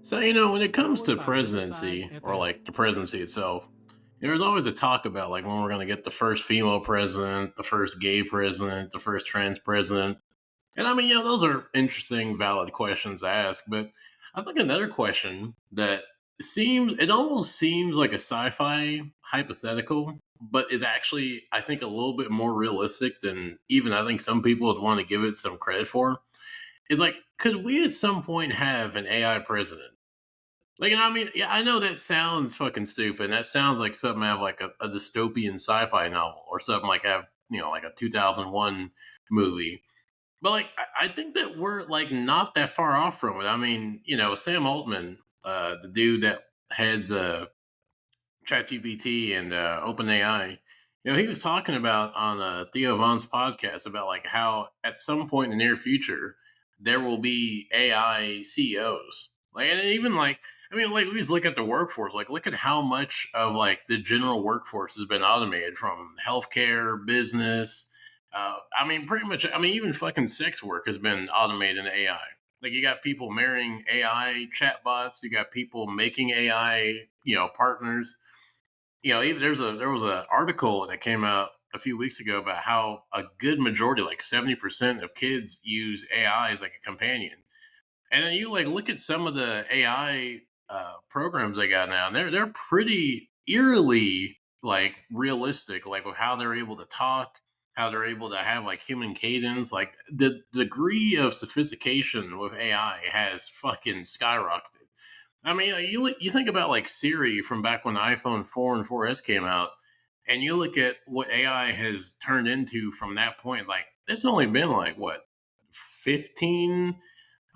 So, when it comes Powered to by Riverside presidency or FM. like the presidency itself, there's always a talk about like when we're going to get the first female president, the first gay president, the first trans president. And I mean, those are interesting, valid questions to ask. But I think another question that it almost seems like a sci fi hypothetical, but is actually, I think, a little bit more realistic than even I think some people would want to give it some credit for is like, could we at some point have an AI president? Like, I mean, yeah, I know that sounds fucking stupid. That sounds like something out of like a dystopian sci-fi novel or something like like a 2001 movie. But like, I think that we're like not that far off from it. I mean, Sam Altman, the dude that heads ChatGPT and OpenAI, he was talking about on Theo Von's podcast about like how at some point in the near future there will be AI CEOs. Like, and even like, I mean, like we just look at the workforce. Like, look at how much of like the general workforce has been automated from healthcare, business. I mean, pretty much. I mean, even fucking sex work has been automated in AI. Like, you got people marrying AI chatbots. You got people making AI, partners. Even there was an article that came out a few weeks ago about how a good majority, like 70% of kids, use AI as like a companion. And then you like look at some of the AI programs they got now, and they're pretty eerily like realistic, like with how they're able to talk, how they're able to have like human cadence. Like the degree of sophistication with AI has fucking skyrocketed. I mean, you think about like Siri from back when the iPhone 4 and 4S came out, and you look at what AI has turned into from that point. Like it's only been like what 15.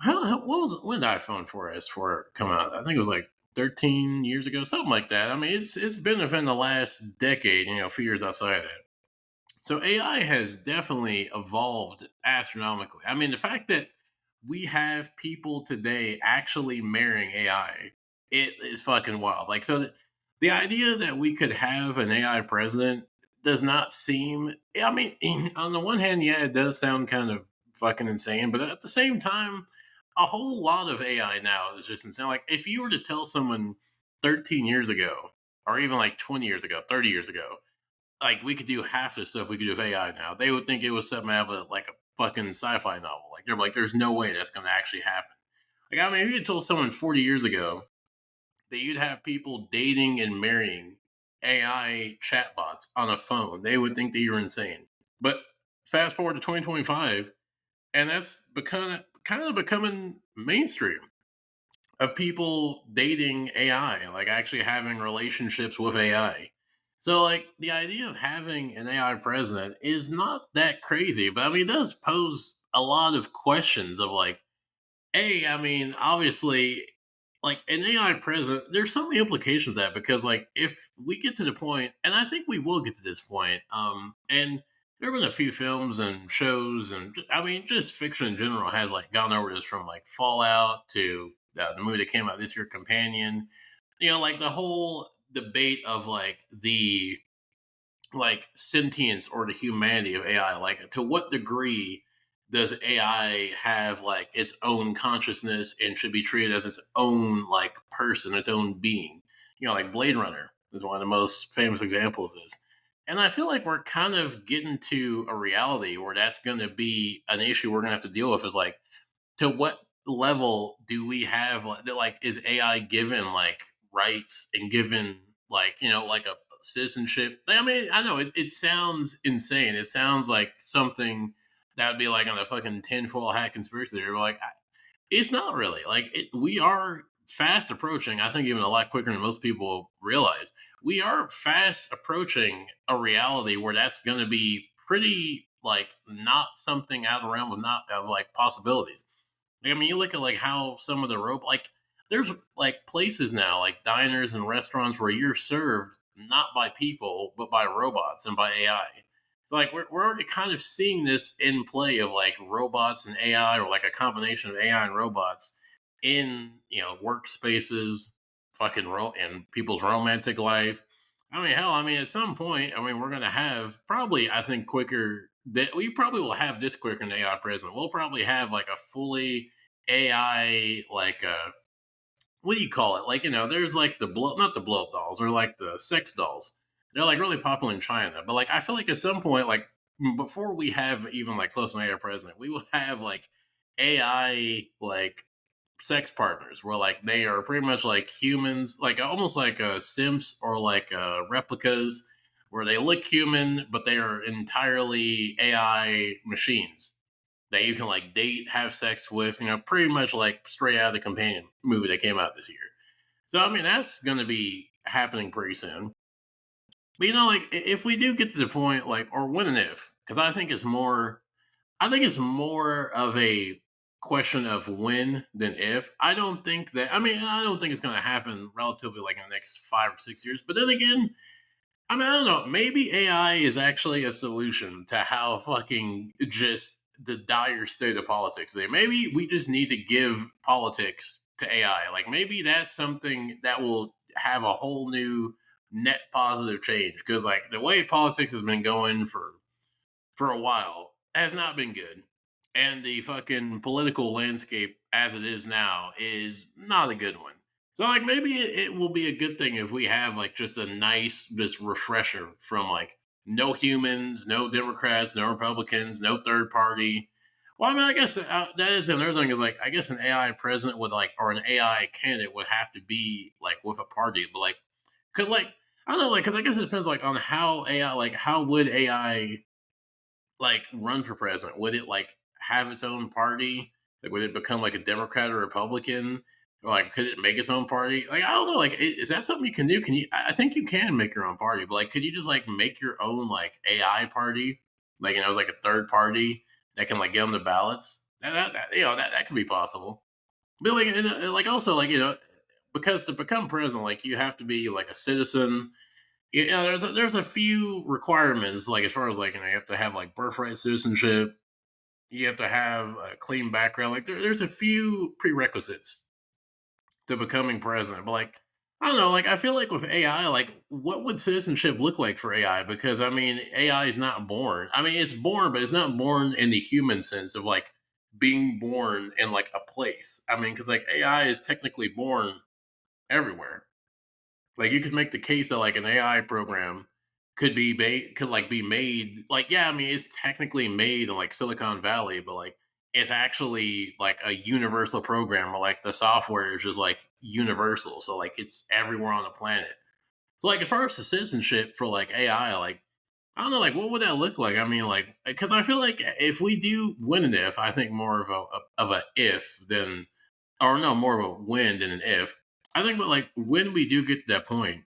What was when did iPhone 4S for come out? I think it was like 13 years ago, something like that. I mean, it's been within the last decade, a few years outside of that. So AI has definitely evolved astronomically. I mean, the fact that we have people today actually marrying AI, it is fucking wild. Like, so the idea that we could have an AI president does not seem. I mean, on the one hand, yeah, it does sound kind of fucking insane, but at the same time, a whole lot of AI now is just insane. Like, if you were to tell someone 13 years ago, or even like 20 years ago, 30 years ago, like we could do half the stuff we could do with AI now. They would think it was something out of like a fucking sci-fi novel. Like they're like, there's no way that's going to actually happen. Like I mean, if you had told someone 40 years ago that you'd have people dating and marrying AI chatbots on a phone, they would think that you're insane. But fast forward to 2025, and that's become kind of becoming mainstream of people dating AI, like actually having relationships with AI. So, like, the idea of having an AI president is not that crazy, but I mean, it does pose a lot of questions of like, hey, I mean, obviously, like an AI president, there's so many implications of that because, like, if we get to the point, and I think we will get to this point, and there have been a few films and shows, and I mean, just fiction in general has like gone over this from like Fallout to the movie that came out this year, Companion. Like the whole debate of like the like sentience or the humanity of AI. Like, to what degree does AI have like its own consciousness and should be treated as its own like person, its own being? Like Blade Runner is one of the most famous examples of this. And I feel like we're kind of getting to a reality where that's going to be an issue we're going to have to deal with. Is like, to what level do we have like is AI given like rights and given like like a citizenship? I mean, I know it sounds insane. It sounds like something that would be like on a fucking tinfoil hat conspiracy theory. But like, it's not really like it. We are fast approaching. I think even a lot quicker than most people realize. We are fast approaching a reality where that's going to be pretty like not something out of the realm of not of like possibilities. Like, I mean, you look at like how some of the rope like there's like places now like diners and restaurants where you're served not by people but by robots and by AI. It's like we're already kind of seeing this in play of like robots and AI or like a combination of AI and robots in workspaces, fucking and people's romantic life. I mean, hell, I mean, at some point, I mean, we're gonna have probably, I think, quicker that we probably will have this quicker than AI president. We'll probably have like a fully AI like what do you call it? Like, there's like the blow, not the blow up dolls, or like the sex dolls. They're like really popular in China. But like, I feel like at some point, like before we have even like close to an AI president, we will have like AI like sex partners where like they are pretty much like humans, like almost like Sims or like replicas, where they look human but they are entirely AI machines that you can like date, have sex with, pretty much like straight out of the Companion movie that came out this year. So I mean that's gonna be happening pretty soon. But like if we do get to the point, like, or when and if, because I think it's more of a question of when than if. I don't think that. I mean, I don't think it's going to happen relatively like in the next 5 or 6 years. But then again, I mean, I don't know. Maybe AI is actually a solution to how fucking just the dire state of politics today. Maybe we just need to give politics to AI. Like maybe that's something that will have a whole new net positive change. Because like the way politics has been going for a while has not been good. And the fucking political landscape as it is now is not a good one. So like maybe it will be a good thing if we have like just a nice just refresher from like no humans, no Democrats, no Republicans, no third party. Well, I mean, I guess that is another thing is like I guess an AI president would like or an AI candidate would have to be like with a party, but like could like I don't know like because I guess it depends like on how AI like how would AI like run for president? Would it like have its own party? Like, would it become like a Democrat or Republican? Or like, could it make its own party? Like, I don't know. Like, is that something you can do? Can you? I think you can make your own party, but like, could you just like make your own like AI party? Like, it's like a third party that can like get on the ballots. That could be possible. But like, like also like because to become president, like you have to be like a citizen. Yeah, there's a few requirements, like as far as like you have to have like birthright citizenship, you have to have a clean background. Like there's a few prerequisites to becoming president. But like I don't know, like I feel like with AI, like what would citizenship look like for AI? Because I mean, AI is not born. I mean, it's born, but it's not born in the human sense of like being born in like a place. I mean, because like AI is technically born everywhere. Like you could make the case that like an AI program could like be made like yeah, I mean it's technically made in like Silicon Valley, but like it's actually like a universal program, or like the software is just like universal, so like it's everywhere on the planet. So like as far as the citizenship for like AI, like I don't know, like what would that look like? I mean, like because I feel like if we do win an if, I think more of a if than or no more of a win than an if. I think, but like when we do get to that point,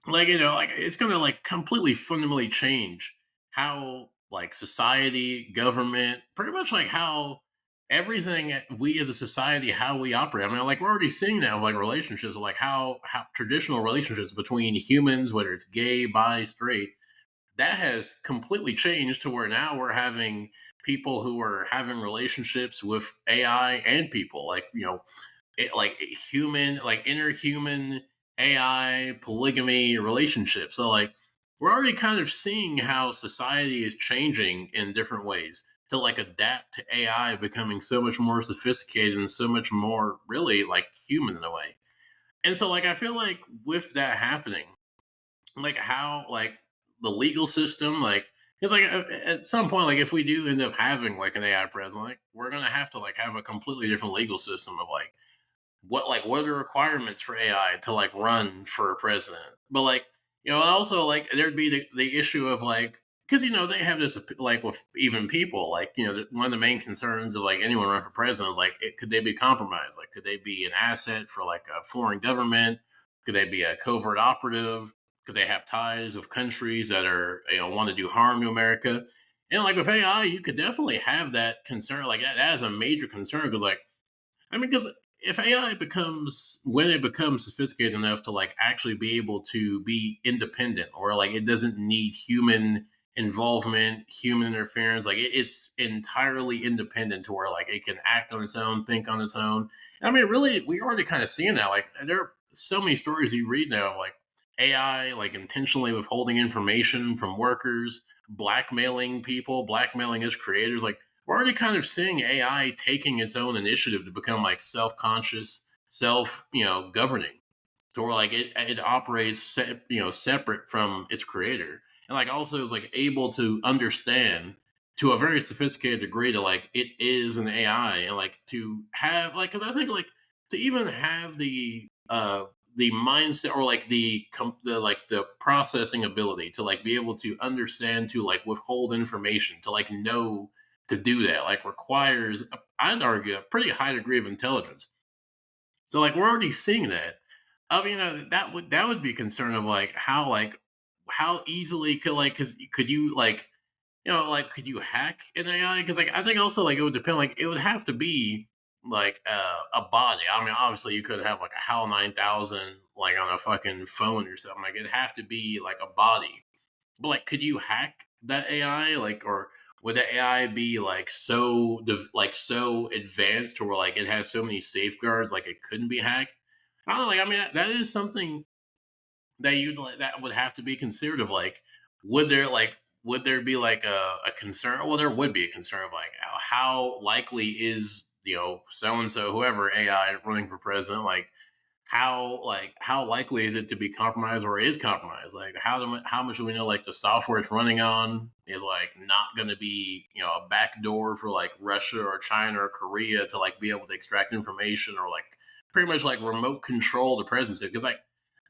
like like it's gonna like completely fundamentally change how like society, government, pretty much like how everything we as a society how we operate. I mean, like we're already seeing that with like relationships, like how traditional relationships between humans, whether it's gay, bi, straight, that has completely changed to where now we're having people who are having relationships with AI and people, like like human, like interhuman AI polygamy relationship. So like we're already kind of seeing how society is changing in different ways to like adapt to AI becoming so much more sophisticated and so much more really like human in a way. And so like I feel like with that happening, like how like the legal system like it's like at some point like if we do end up having like an AI president, like we're gonna have to like have a completely different legal system of what are the requirements for AI to like run for president? But like, also like there'd be the issue of like because they have this like with even people like one of the main concerns of like anyone run for president is like could they be compromised? Like could they be an asset for like a foreign government? Could they be a covert operative? Could they have ties with countries that are want to do harm to America? And like with AI, you could definitely have that concern. Like that is a major concern because like I mean, because if AI becomes when it becomes sophisticated enough to like actually be able to be independent or like it doesn't need human involvement, human interference, like it's entirely independent to where like it can act on its own, think on its own. I mean, really, we already kind of seeing that. Like there are so many stories you read now of like AI like intentionally withholding information from workers, blackmailing people, blackmailing its creators, like we're already kind of seeing AI taking its own initiative to become like self conscious, self, governing, to where like it operates separate from its creator, and like also is like able to understand to a very sophisticated degree to like it is an AI, and like to have like, because I think like to even have the mindset, or like the like the processing ability to like be able to understand, to like withhold information, to like know to do that, like requires, I'd argue, a pretty high degree of intelligence. So like we're already seeing that. I mean, that would be a concern of like how easily could like, because could you like, like could you hack an AI? Because like I think also like it would depend, like it would have to be like a body. I mean, obviously you could have like a HAL 9000 like on a fucking phone or something. Like it'd have to be like a body. But like, could you hack that AI? Like, or would the AI be like like so advanced to where like it has so many safeguards like it couldn't be hacked? I don't know. Like, I mean, that is something that that would have to be considered. Of like, would there be like a concern? Well, there would be a concern of like how likely is so and so, whoever AI running for president, like how likely is it to be compromised, or is compromised? Like how much do we know like the software it's running on is like not going to be a backdoor for like Russia or China or Korea to like be able to extract information, or like pretty much like remote control the presidency? Because like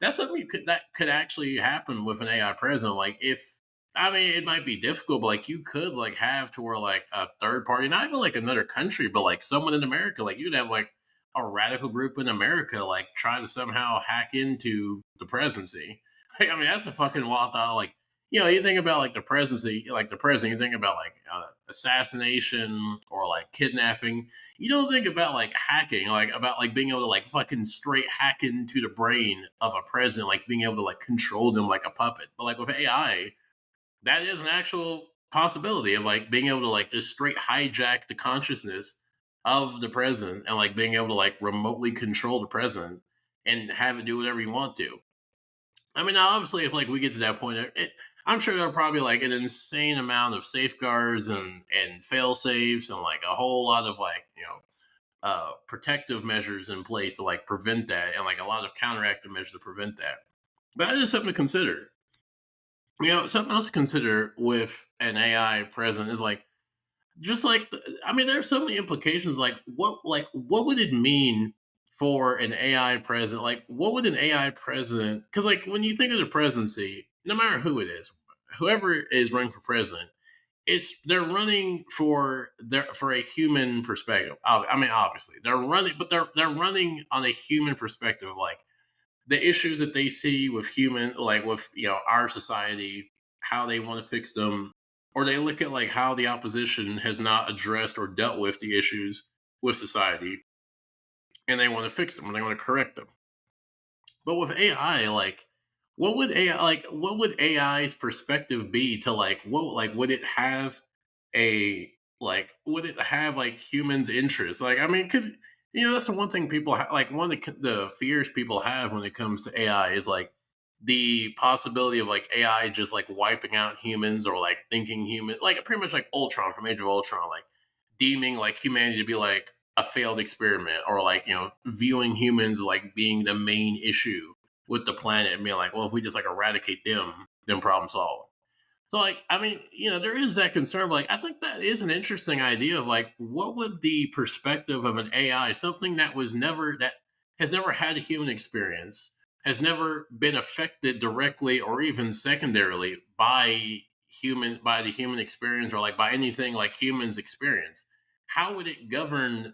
that's something that could actually happen with an AI president. Like if, I mean, it might be difficult, but like you could like have to where like a third party, not even like another country, but like someone in America, like you'd have like a radical group in America like try to somehow hack into the presidency. Like, I mean, that's a fucking wild thought. Like, you think about like the presidency, like the president, you think about like assassination or like kidnapping. You don't think about like hacking, like about like being able to like fucking straight hack into the brain of a president, like being able to like control them like a puppet. But like with AI, that is an actual possibility of like being able to like just straight hijack the consciousness of the president, and like being able to like remotely control the president and have it do whatever you want to. I mean, now obviously, if like we get to that point, I'm sure there are probably like an insane amount of safeguards and fail safes, and like a whole lot of like protective measures in place to like prevent that, and like a lot of counteractive measures to prevent that. But that is something to consider. Something else to consider with an AI president is like, just like, I mean, there's so many implications. Like what would it mean for an AI president? Like what would an AI president, because like when you think of the presidency, no matter who it is, whoever is running for president, they're running for a human perspective. I mean, obviously they're running, but they're running on a human perspective. Like the issues that they see with human, like with our society, how they want to fix them, or they look at like how the opposition has not addressed or dealt with the issues with society, and they want to fix them, and they want to correct them. But with AI, like what would AI's perspective be to like what, like would it have a, like would it have like humans interests? Like, I mean, because that's the one thing people like, one of the fears people have when it comes to AI is like the possibility of like AI just like wiping out humans, or like thinking human, like pretty much like Ultron from Age of Ultron, like deeming like humanity to be like a failed experiment, or like viewing humans like being the main issue with the planet, and being like, well, if we just like eradicate them, then problem solved. So like, I mean, there is that concern. But like, I think that is an interesting idea of like, what would the perspective of an AI, something that has never had a human experience, has never been affected directly or even secondarily by the human experience, or like by anything like humans experience. How would it govern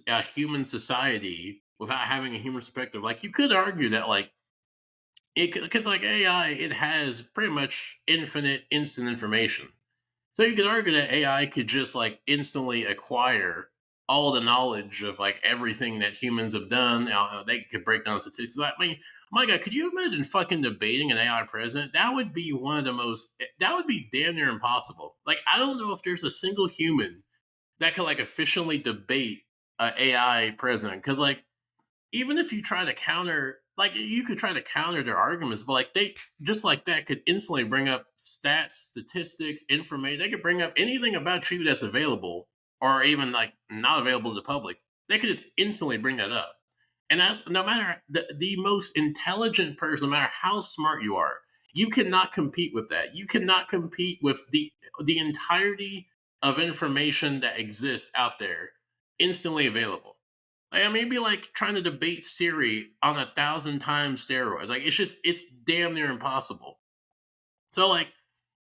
a human society without having a human perspective? Like, you could argue that like because like AI, it has pretty much infinite instant information. So you could argue that AI could just like instantly acquire all the knowledge of like everything that humans have done. They could break down statistics. I mean, my God, could you imagine fucking debating an AI president? That would be one of the most. That would be damn near impossible. Like, I don't know if there's a single human that could like efficiently debate an AI president. Because like, even if you try to counter, like you could try to counter their arguments, but like they just like that could instantly bring up stats, statistics, information. They could bring up anything about you that's available, or even like not available to the public. They could just instantly bring that up. And that's no matter the most intelligent person, no matter how smart you are, you cannot compete with that. You cannot compete with the entirety of information that exists out there instantly available. Like, I mean, it'd be like trying to debate Siri on 1,000 times steroids. Like it's damn near impossible. So like,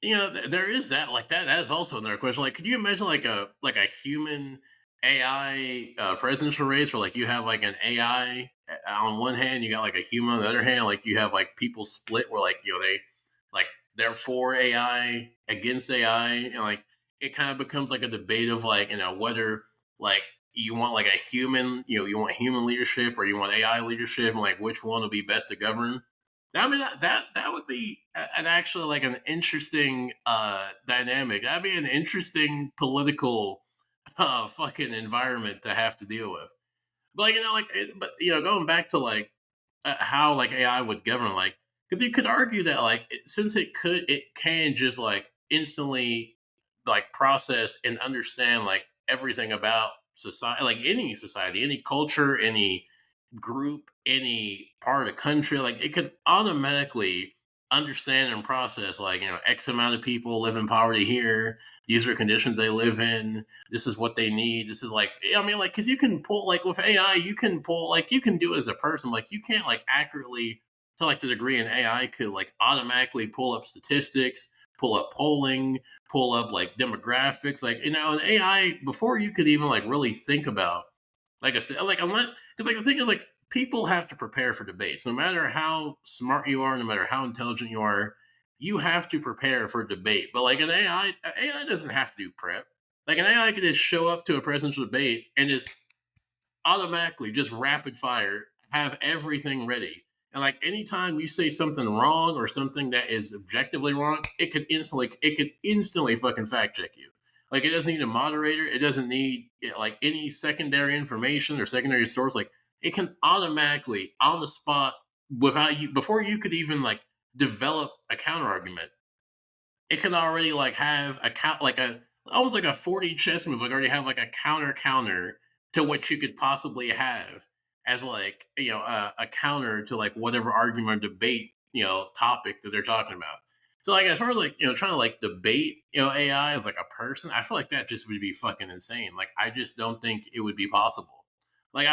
there is that. Like that is also another question. Like, could you imagine like a human AI presidential race where like you have like an AI on one hand, you got like a human on the other hand, like you have like people split where like like they're for AI against AI, and like it kind of becomes like a debate of like whether like you want like a human, you want human leadership or you want AI leadership, and like which one will be best to govern. I mean that would be an actually like an interesting dynamic. That'd be an interesting political fucking environment to have to deal with. But like but going back to like how like AI would govern, like because you could argue that like since it can just like instantly like process and understand like everything about society, like any society, any culture, any group, any part of the country, like it could automatically understand and process like X amount of people live in poverty here. These are conditions they live in. This is what they need. This is like I mean like because you can pull like with AI, you can pull like you can do it as a person. Like you can't like accurately to like the degree an AI could like automatically pull up statistics, pull up polling, pull up like demographics, like an AI before you could even like really think about like I said, like I'm not because like the thing is like people have to prepare for debates. No matter how smart you are, no matter how intelligent you are, you have to prepare for debate. But like AI doesn't have to do prep. Like an AI can just show up to a presidential debate and just automatically just rapid fire have everything ready. And like anytime you say something wrong or something that is objectively wrong, it could instantly fucking fact check you. Like it doesn't need a moderator. It doesn't need like any secondary information or secondary source. Like it can automatically on the spot without you before you could even like develop a counter argument. It can already like have a count like a almost like a 40 chess move. Like already have like a counter to what you could possibly have as like a counter to like whatever argument or debate topic that they're talking about. So like as far as like trying to like debate AI as like a person, I feel like that just would be fucking insane. Like I just don't think it would be possible. Like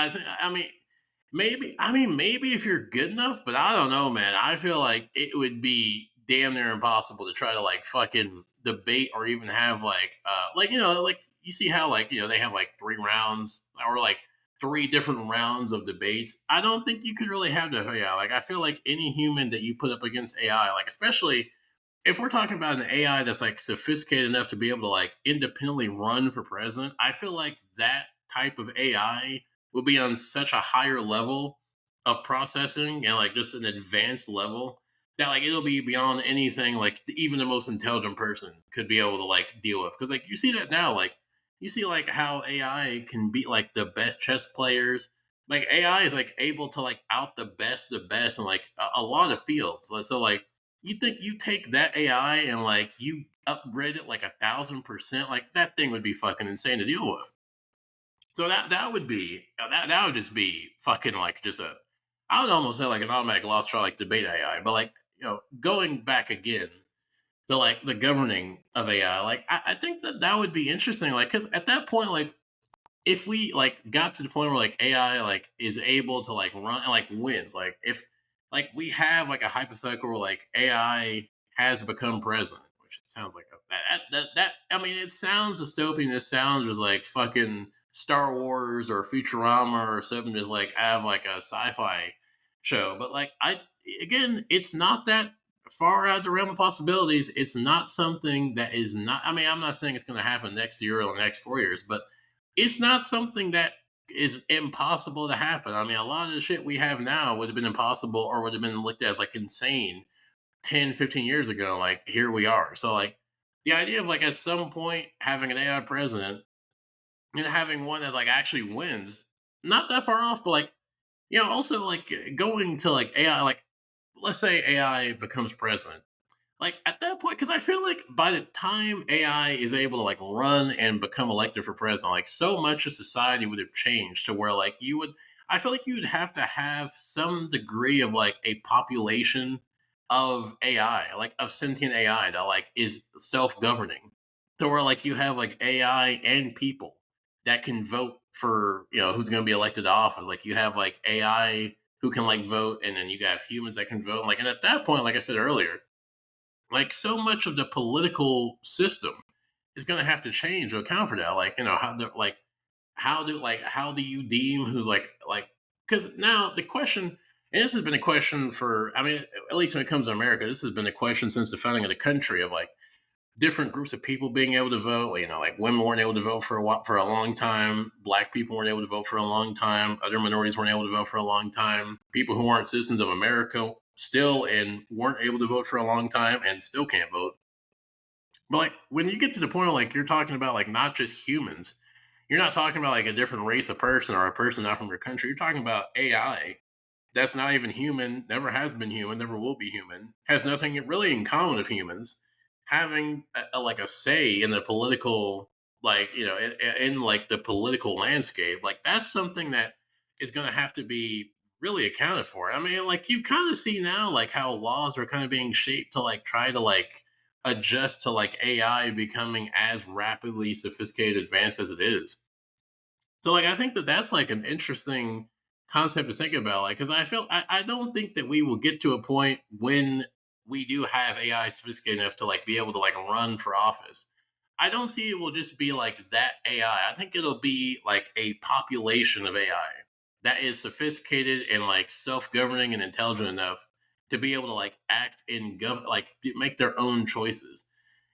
maybe if you're good enough, but I don't know, man. I feel like it would be damn near impossible to try to like fucking debate or even have like like you see how like they have like 3 rounds or like 3 different rounds of debates. I don't think you could really have that AI. Like I feel like any human that you put up against AI, like especially if we're talking about an AI that's like sophisticated enough to be able to like independently run for president, I feel like that type of AI will be on such a higher level of processing and like just an advanced level that like it'll be beyond anything like even the most intelligent person could be able to like deal with. Because like you see that now, like you see like how AI can beat like the best chess players. Like AI is like able to like out the best in like a lot of fields. So like you think you take that AI and like you upgrade it like 1,000%, like that thing would be fucking insane to deal with. So that would be that would just be fucking like just a I would almost say like an automatic loss try like debate AI, but like going back again to like the governing of AI, like I think that that would be interesting, like because at that point like if we like got to the point where like AI like is able to like run and like wins, like if like we have like a hypothetical where like AI has become president, which sounds like that I mean it sounds dystopian. It sounds just like fucking Star Wars or Futurama or something, just like have like a sci-fi show. But like I again, it's not that far out of the realm of possibilities. It's not something that is not. I mean, I'm not saying it's going to happen next year or the next 4 years, but it's not something that is impossible to happen. I mean, a lot of the shit we have now would have been impossible or would have been looked at as like insane 10, 15 years ago. Like, here we are. So, like, the idea of like at some point having an AI president and having one that's like actually wins, not that far off, but like, also like going to like AI, like, let's say AI becomes president like at that point because I feel like by the time AI is able to like run and become elected for president, like so much of society would have changed to where like you would I feel like you'd have to have some degree of like a population of AI, like of sentient AI that like is self-governing. To where like you have like AI and people that can vote for, who's gonna be elected to office. Like you have like AI who can like vote, and then you have humans that can vote. Like, and at that point, like I said earlier, like so much of the political system is going to have to change to account for that. Like, how the like how do you deem who's like because now the question, and this has been a question for, I mean, at least when it comes to America, this has been a question since the founding of the country of like different groups of people being able to vote. Like women weren't able to vote for a while, for a long time. Black people weren't able to vote for a long time. Other minorities weren't able to vote for a long time. People who aren't citizens of America still and weren't able to vote for a long time and still can't vote. But like when you get to the point of like you're talking about like not just humans, you're not talking about like a different race of person or a person not from your country. You're talking about AI that's not even human, never has been human, never will be human, has nothing really in common with humans, having like a say in the political, like in like the political landscape. Like that's something that is going to have to be really accounted for. I mean, like you kind of see now, like how laws are kind of being shaped to like try to like adjust to like AI becoming as rapidly sophisticated, advanced as it is. So like I think that that's like an interesting concept to think about. Like because I don't think that we will get to a point when we do have AI sophisticated enough to like be able to like run for office. I don't see it will just be like that AI. I think it'll be like a population of AI that is sophisticated and like self-governing and intelligent enough to be able to like act in like make their own choices.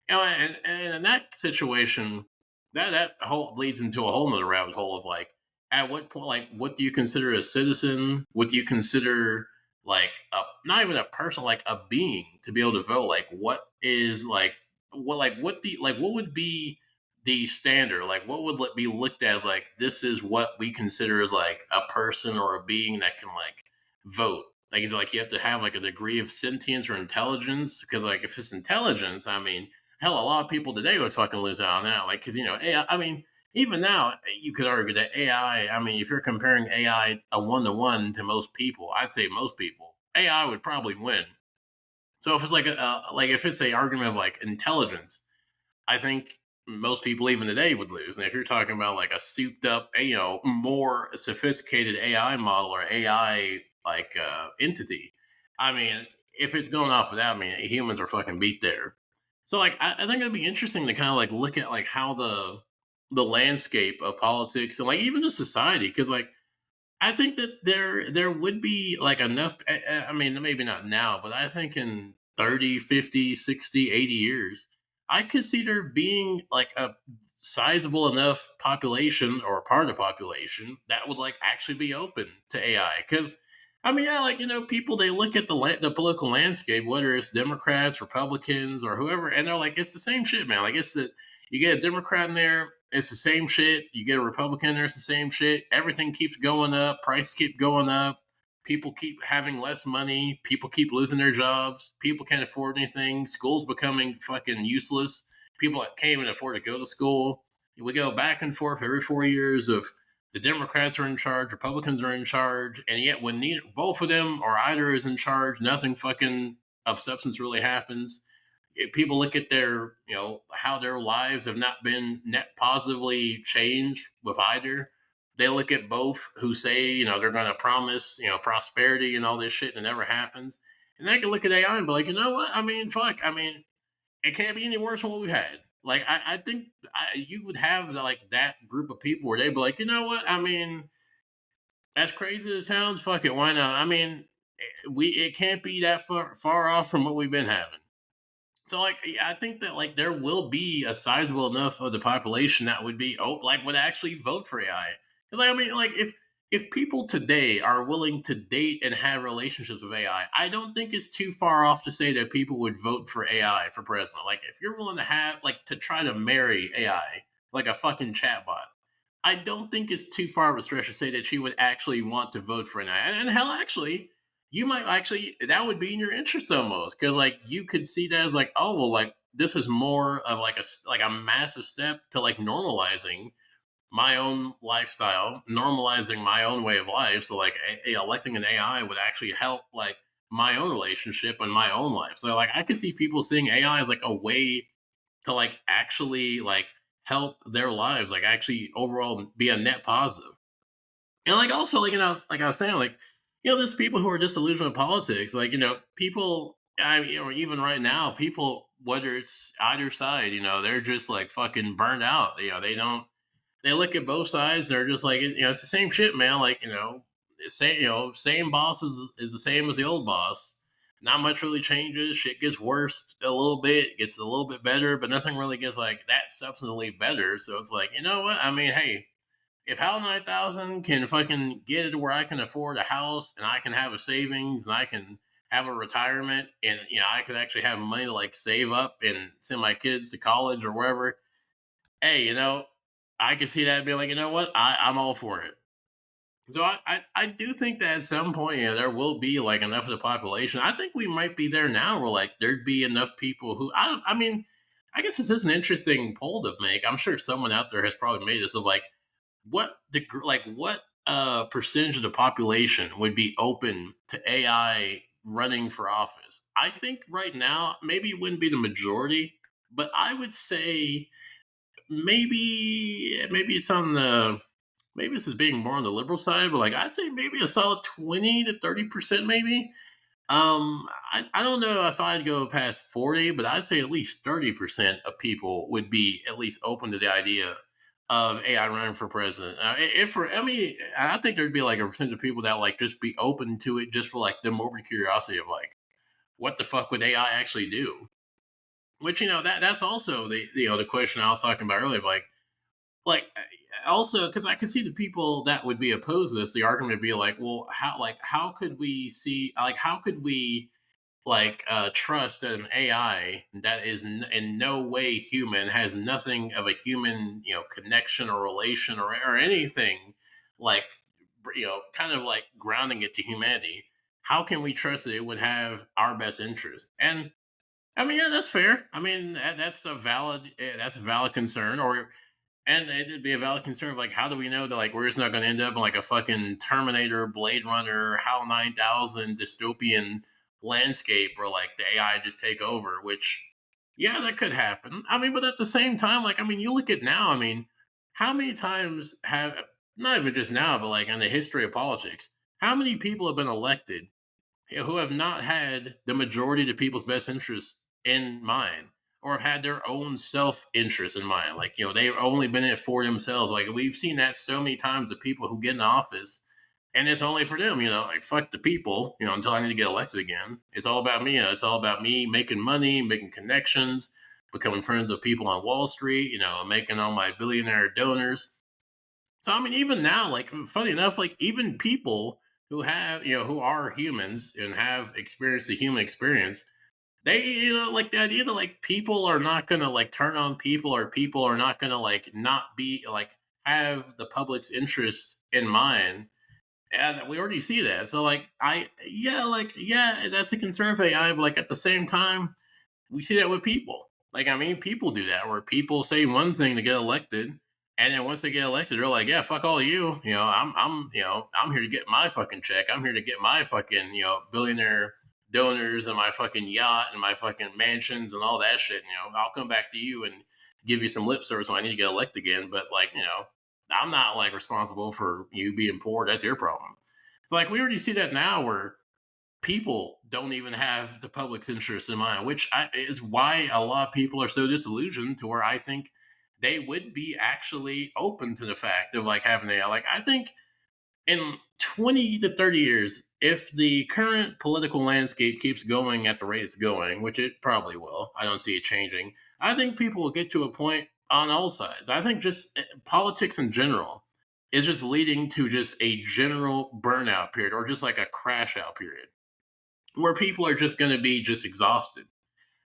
And in that situation, that whole leads into a whole nother rabbit hole of like, at what point, like, what do you consider a citizen? What do you consider like a not even a person, like a being to be able to vote? Like, what is like what would be the standard? Like, what would be looked at as like this is what we consider as like a person or a being that can like vote? Like, is it like you have to have like a degree of sentience or intelligence? Because like if it's intelligence, I mean, hell, a lot of people today would fucking lose out on that. Like, because AI. I mean, even now you could argue that AI. I mean, if you're comparing AI a 1-to-1 to most people, I'd say most people AI would probably win. So if it's like like if it's a argument of like intelligence, I think most people even today would lose. And if you're talking about like a souped up, more sophisticated AI model or AI like entity, I mean, if it's going off of that, I mean, humans are fucking beat there. So like, I think it'd be interesting to kind of like look at like how the landscape of politics and like even the society, because like I think that there would be like enough. I mean, maybe not now, but I think in 30, 50, 60, 80 years, I could see there being like a sizable enough population or part of the population that would like actually be open to AI. Because I mean, yeah, like people they look at the political landscape, whether it's Democrats, Republicans, or whoever, and they're like, it's the same shit, man. Like it's that you get a Democrat in there, it's the same shit. You get a Republican there, it's the same shit. Everything keeps going up. Prices keep going up. People keep having less money. People keep losing their jobs. People can't afford anything. School's becoming fucking useless. People that can't even afford to go to school. We go back and forth every 4 years of the Democrats are in charge, Republicans are in charge, and yet when neither both of them or either is in charge, nothing fucking of substance really happens. People look at their how their lives have not been net positively changed with either. They look at both who say they're going to promise prosperity and all this shit and it never happens, and they can look at AI and be like, you know what, I mean, fuck, I mean, it can't be any worse than what we've had. Like I think you would have like that group of people where they'd be like, you know what, I mean, as crazy as it sounds, fuck it, why not? I mean, it can't be that far off from what we've been having. So like yeah, I think that like there will be a sizable enough of the population that would be like would actually vote for AI. 'Cause, like I mean like if people today are willing to date and have relationships with AI, I don't think it's too far off to say that people would vote for AI for president. Like if you're willing to have like to try to marry AI like a fucking chatbot, I don't think it's too far of a stretch to say that you would actually want to vote for an AI. And hell, actually, you might actually that would be in your interest almost because like you could see that as like, oh well, like this is more of like a massive step to like normalizing my own lifestyle, normalizing my own way of life. So like electing an AI would actually help like my own relationship and my own life. So like I could see people seeing AI as like a way to like actually like help their lives, like actually overall be a net positive. And like also like like I was saying, like there's people who are disillusioned with politics. Like people. I mean, or even right now, people whether it's either side, they're just like fucking burned out. They don't. They look at both sides. They're just like it's the same shit, man. Like same same boss is the same as the old boss. Not much really changes. Shit gets worse a little bit, gets a little bit better, but nothing really gets like that substantially better. So it's like, you know what? I mean, hey, if Hal 9000 can fucking get it where I can afford a house and I can have a savings and I can have a retirement and I could actually have money to like save up and send my kids to college or wherever, hey, I can see that being like, you know what, I'm all for it. So I do think that at some point, there will be like enough of the population. I think we might be there now where like there'd be enough people who I mean, I guess this is an interesting poll to make. I'm sure someone out there has probably made this of like what percentage of the population would be open to AI running for office? I think right now maybe it wouldn't be the majority, but I would say maybe it's on the maybe this is being more on the liberal side, but like I'd say maybe a solid 20 to 30% maybe. I don't know if I'd go past 40, but I'd say at least 30% of people would be at least open to the idea of AI running for president. If for, I mean, I think there'd be like a percentage of people that like just be open to it just for like the morbid curiosity of like, what the fuck would AI actually do? Which that's also the question I was talking about earlier. Of like also because I can see the people that would be opposed to this. The argument would be like, well, how could we see how could we trust that an AI that is in no way human, has nothing of a human connection or relation or anything like kind of like grounding it to humanity. How can we trust that it would have our best interest? And I mean, yeah, that's fair. I mean, that's a valid concern. Or and it'd be a valid concern of like, how do we know that like we're just not going to end up in like a fucking Terminator, Blade Runner, HAL 9000 dystopian landscape where like the AI just take over? Which, yeah, that could happen. I mean, but at the same time, like, I mean, you look at now. I mean, how many times have not even just now, but like in the history of politics, how many people have been elected who have not had the majority of the people's best interests in mind or have had their own self interest in mind. Like, they've only been in it for themselves. Like, we've seen that so many times of people who get in office and it's only for them, like, fuck the people, until I need to get elected again. It's all about me. It's all about me making money, making connections, becoming friends with people on Wall Street, making all my billionaire donors. So I mean, even now, like funny enough, like even people who have who are humans and have experienced the human experience, they like the idea that like people are not gonna like turn on people, or people are not gonna like not be like have the public's interest in mind. And we already see that. So like yeah, that's a concern for AI, but like at the same time, we see that with people. Like, I mean, people do that where people say one thing to get elected, and then once they get elected, they're like, "Yeah, fuck all of you. I'm here to get my fucking check. I'm here to get my fucking, billionaire donors and my fucking yacht and my fucking mansions and all that shit. I'll come back to you and give you some lip service when I need to get elected again. But like, I'm not like responsible for you being poor. That's your problem. It's like we already see that now where people don't even have the public's interest in mind, which is why a lot of people are so disillusioned to where I think they would be actually open to the fact of like having AI. Like, I think in 20 to 30 years, if the current political landscape keeps going at the rate it's going, which it probably will, I don't see it changing. I think people will get to a point on all sides. I think just politics in general is just leading to just a general burnout period or just like a crash out period where people are just going to be just exhausted.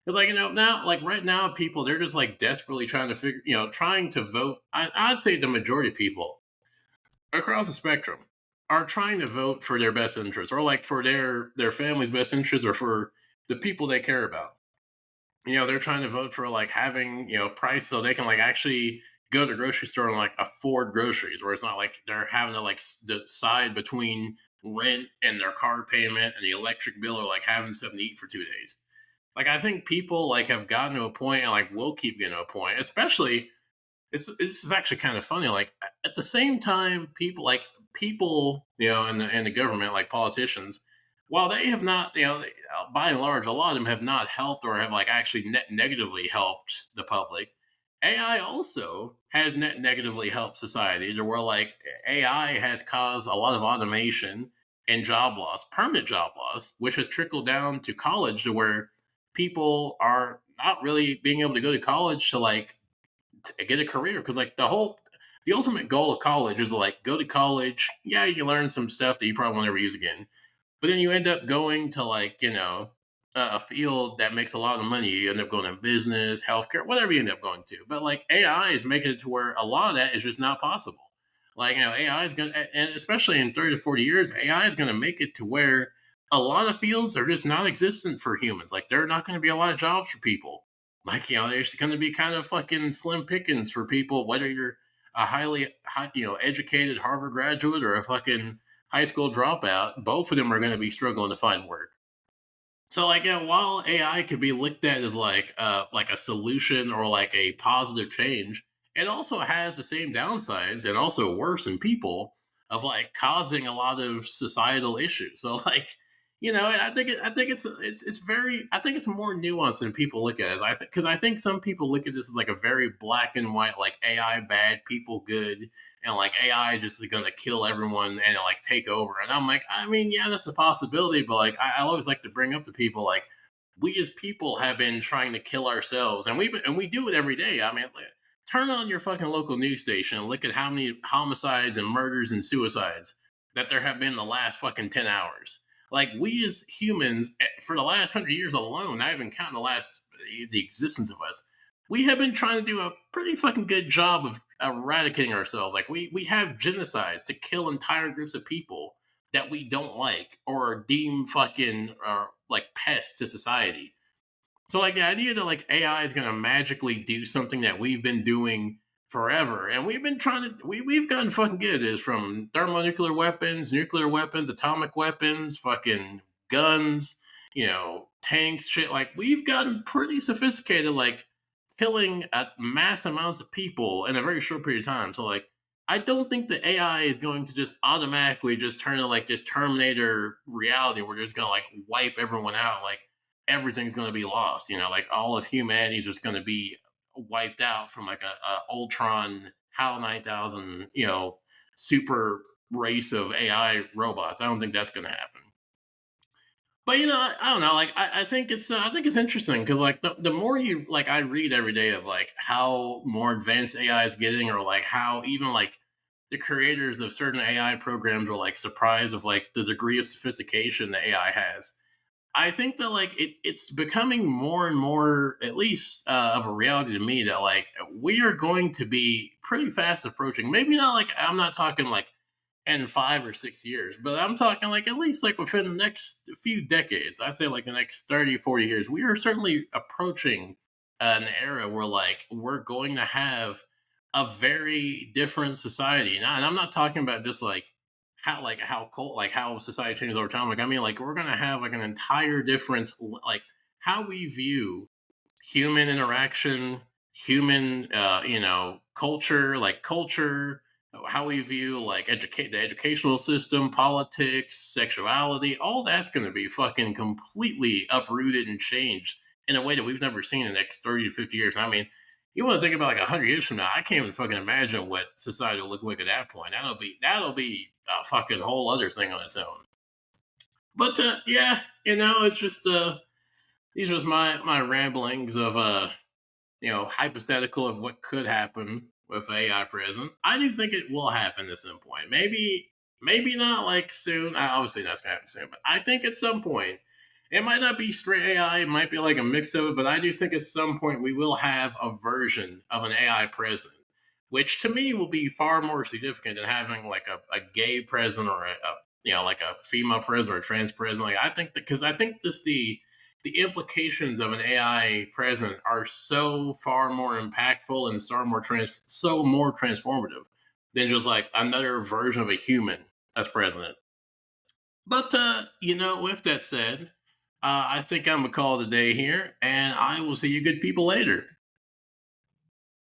It's like, now, like right now, people, they're just like desperately trying to figure, trying to vote. I'd say the majority of people across the spectrum are trying to vote for their best interests or like for their family's best interests or for the people they care about. They're trying to vote for like having, price so they can like actually go to the grocery store and like afford groceries, where it's not like they're having to like decide between rent and their car payment and the electric bill, or like having something to eat for 2 days. Like I think people like have gotten to a point and like will keep getting to a point, especially this is actually kind of funny. Like at the same time, people, in the government, like politicians, while they have not, by and large, a lot of them have not helped or have like actually net negatively helped the public. AI also has net negatively helped society, to where like AI has caused a lot of automation and job loss, permanent job loss, which has trickled down to college, to where people are not really being able to go to college to like get a career, because like the ultimate goal of college is like go to college, yeah, you learn some stuff that you probably won't ever use again, but then you end up going to like a field that makes a lot of money. You end up going to business, healthcare, whatever you end up going to. But like AI is making it to where a lot of that is just not possible. Like AI is gonna, and especially in 30 to 40 years, AI is gonna make it to where a lot of fields are just non existent for humans. Like there are not gonna be a lot of jobs for people. Like, there's gonna be kind of fucking slim pickings for people, whether you're a educated Harvard graduate or a fucking high school dropout. Both of them are going to be struggling to find work. So like, while AI could be looked at as like a solution or like a positive change, it also has the same downsides and also worse in people of like causing a lot of societal issues. So like, I think very, I think it's more nuanced than people look at it. I think because I think some people look at this as like a very black and white, like AI bad, people good, and like AI just is gonna kill everyone and like take over. And I'm like, I mean, yeah, that's a possibility, but like I always like to bring up to people like we as people have been trying to kill ourselves, and we do it every day. I mean, turn on your fucking local news station and look at how many homicides and murders and suicides that there have been in the last fucking 10 hours. Like we as humans, for the last 100 years alone, not even counting the existence of us, we have been trying to do a pretty fucking good job of eradicating ourselves. Like we have genocides to kill entire groups of people that we don't like or deem fucking like pests to society. So like the idea that like AI is gonna magically do something that we've been doing forever, and we've been trying to we've gotten fucking good at this, from thermonuclear weapons, nuclear weapons, atomic weapons, fucking guns, tanks, shit. Like we've gotten pretty sophisticated, like killing at mass amounts of people in a very short period of time. So like I don't think the AI is going to just automatically just turn to like this Terminator reality where they're just gonna like wipe everyone out. Like everything's going to be lost. Like all of humanity is just going to be wiped out from like a Ultron HAL 9000, super race of AI robots. I don't think that's going to happen. But I don't know. Like I think it's interesting because like the more you like I read every day of like how more advanced AI is getting, or like how even like the creators of certain AI programs are like surprised of like the degree of sophistication that AI has. I think that like it's becoming more and more, at least of a reality to me, that like we are going to be pretty fast approaching. Maybe not like I'm not talking like in 5 or 6 years, but I'm talking like at least like within the next few decades. I'd say like the next 30, 40 years, we are certainly approaching an era where like we're going to have a very different society. And I'm not talking about just like how society changes over time. Like I mean, like we're gonna have like an entire different like how we view human interaction, human culture, like culture, how we view like educate the educational system, politics, sexuality. All that's gonna be fucking completely uprooted and changed in a way that we've never seen in the next 30 to 50 years. I mean, you want to think about like 100 years from now, I can't even fucking imagine what society will look like at that point. That'll be a fucking whole other thing on its own. But yeah, it's just these was my ramblings of hypothetical of what could happen with AI present. I do think it will happen at some point. Maybe not like soon. Obviously that's gonna happen soon, but I think at some point it might not be straight AI. It might be like a mix of it, but I do think at some point we will have a version of an AI president, which to me will be far more significant than having like a gay president or a like a female president or a trans president. Like I think that because I think this the implications of an AI president are so far more impactful and so more transformative than just like another version of a human as president. But with that said, I think I'm gonna call it a day here, and I will see you good people later.